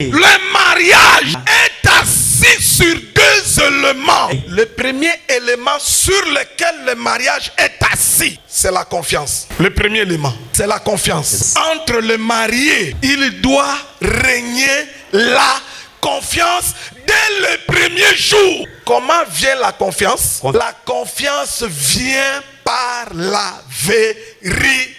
Le mariage est assis sur deux éléments. Le premier élément sur lequel le mariage est assis, c'est la confiance. Le premier élément, c'est la confiance. Entre le marié, il doit régner la confiance dès le premier jour. Comment vient la confiance? La confiance vient par la vérité.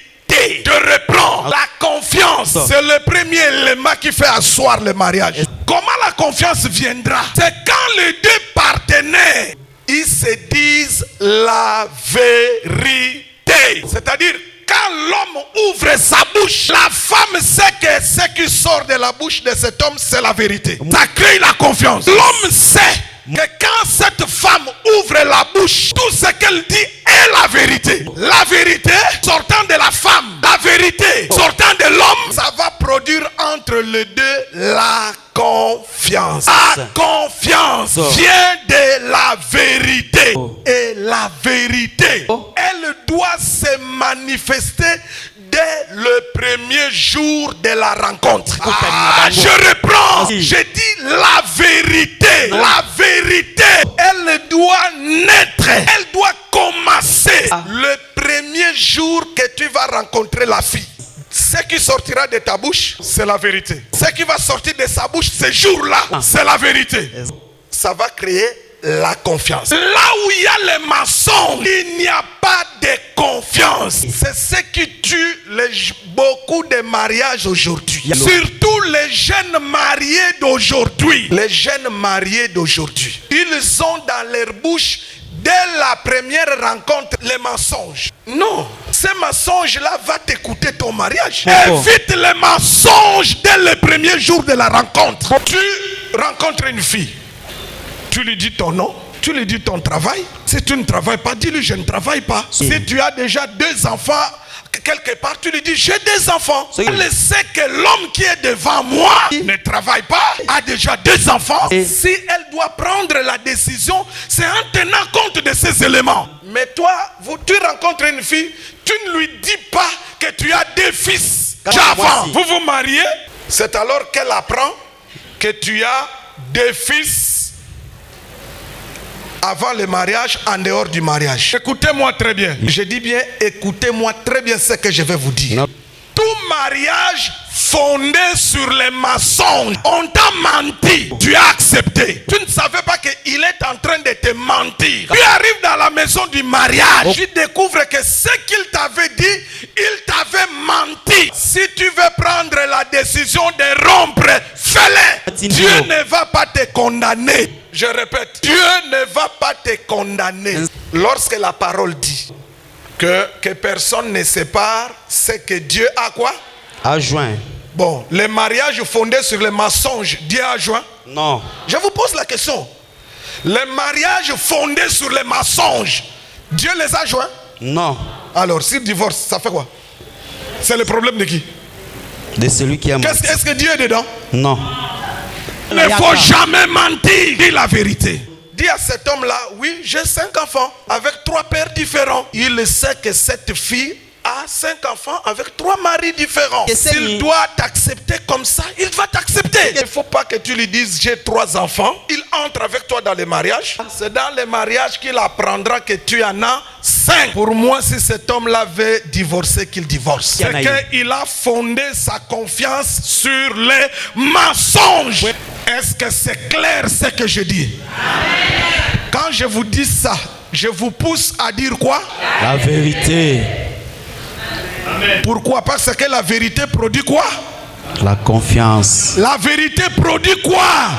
Je reprends. La confiance, c'est le premier élément qui fait asseoir le mariage. Comment la confiance viendra? C'est quand les deux partenaires, ils se disent la vérité. C'est-à-dire, quand l'homme ouvre sa bouche, la femme sait que ce qui sort de la bouche de cet homme, c'est la vérité. Ça crée la confiance. L'homme sait que quand cette femme ouvre la bouche, tout ce qu'elle dit est la vérité. La vérité sortant de la femme, la vérité sortant de l'homme, ça va produire entre les deux la confiance. La confiance vient de la vérité. Et la vérité, elle doit se manifester dès le premier jour de la rencontre. Je reprends. Je dis la vérité. La vérité, elle doit naître. Elle doit commencer le premier jour que tu vas rencontrer la fille. Ce qui sortira de ta bouche, c'est la vérité. Ce qui va sortir de sa bouche ce jour-là, c'est la vérité. Ça va créer la confiance. Là où il y a les mensonges, il n'y a pas de confiance. C'est ce qui tue beaucoup de mariages aujourd'hui. Surtout les jeunes mariés d'aujourd'hui. Les jeunes mariés d'aujourd'hui, ils ont dans leur bouche dès la première rencontre les mensonges. Non, ces mensonges-là vont t'écouter ton mariage. Évite les mensonges dès le premier jour de la rencontre. Tu rencontres une fille. Tu lui dis ton nom, tu lui dis ton travail. Si tu ne travailles pas, dis-lui je ne travaille pas. Si tu as déjà 2 enfants, quelque part, tu lui dis j'ai 2 enfants. Elle sait que l'homme qui est devant moi ne travaille pas, a déjà 2 enfants. Si elle doit prendre la décision, c'est en tenant compte de ces éléments. Mais toi, tu rencontres une fille, tu ne lui dis pas que tu as 2 fils. Avant, vous vous mariez, c'est alors qu'elle apprend que tu as 2 fils avant le mariage, en dehors du mariage. Écoutez-moi très bien. Je dis bien, écoutez-moi très bien ce que je vais vous dire. Tout mariage fondé sur les mensonges, on t'a menti, tu as accepté. Tu ne savais pas qu'il est en train de te mentir. Tu arrives dans la maison du mariage, tu découvres que ce qu'il t'avait dit, il t'avait menti. Si tu veux prendre la décision de rompre, fais-le. Dieu ne va pas te condamner. Je répète, Dieu ne va pas te condamner. Lorsque la parole dit que personne ne sépare, c'est que Dieu a quoi? A joint. Bon, les mariages fondés sur les mensonges, Dieu a joint? Non. Je vous pose la question. Les mariages fondés sur les mensonges, Dieu les a joints? Non. Alors, s'il divorce, ça fait quoi? C'est le problème de qui? De celui qui a menti. Est-ce que Dieu est dedans? Non. Il ne faut jamais mentir. Dis la vérité. Dis à cet homme-là, oui, j'ai 5 enfants avec 3 pères différents. Il sait que cette fille a 5 enfants avec 3 maris différents. S'il doit t'accepter comme ça, il va t'accepter. Il ne faut pas que tu lui dises j'ai 3 enfants. Il entre avec toi dans le mariage. C'est dans le mariage qu'il apprendra que tu en as 5. Pour moi, si cet homme-là veut divorcer, qu'il divorce. C'est qu'il a fondé sa confiance sur les mensonges. Est-ce que c'est clair ce que je dis? Quand je vous dis ça, je vous pousse à dire quoi? La vérité. Pourquoi? Parce que la vérité produit quoi? La confiance. La vérité produit quoi?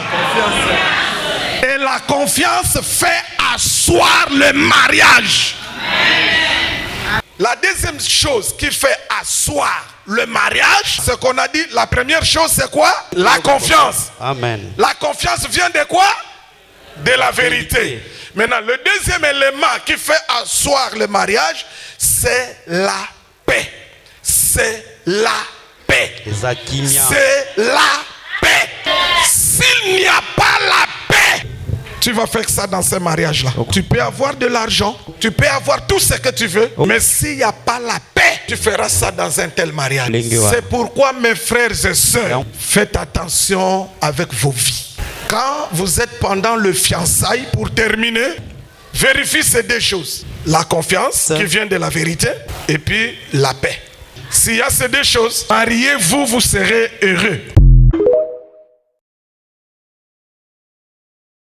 Et la confiance fait asseoir le mariage. La deuxième chose qui fait asseoir le mariage, c'est qu'on a dit, la première chose c'est quoi? La confiance. Amen. La confiance vient de quoi? De la vérité. Maintenant, le deuxième élément qui fait asseoir le mariage, c'est la paix. C'est la paix. C'est la paix. S'il n'y a pas la paix, tu tu vas faire ça dans ces mariages-là. Tu peux avoir de l'argent, tu peux avoir tout ce que tu veux, mais s'il n'y a pas la paix, tu feras ça dans un tel mariage. C'est pourquoi, mes frères et sœurs, faites attention avec vos vies. Quand vous êtes pendant le fiançailles, pour terminer, vérifiez ces deux choses. La confiance qui vient de la vérité et puis la paix. S'il y a ces deux choses, mariez-vous, vous serez heureux.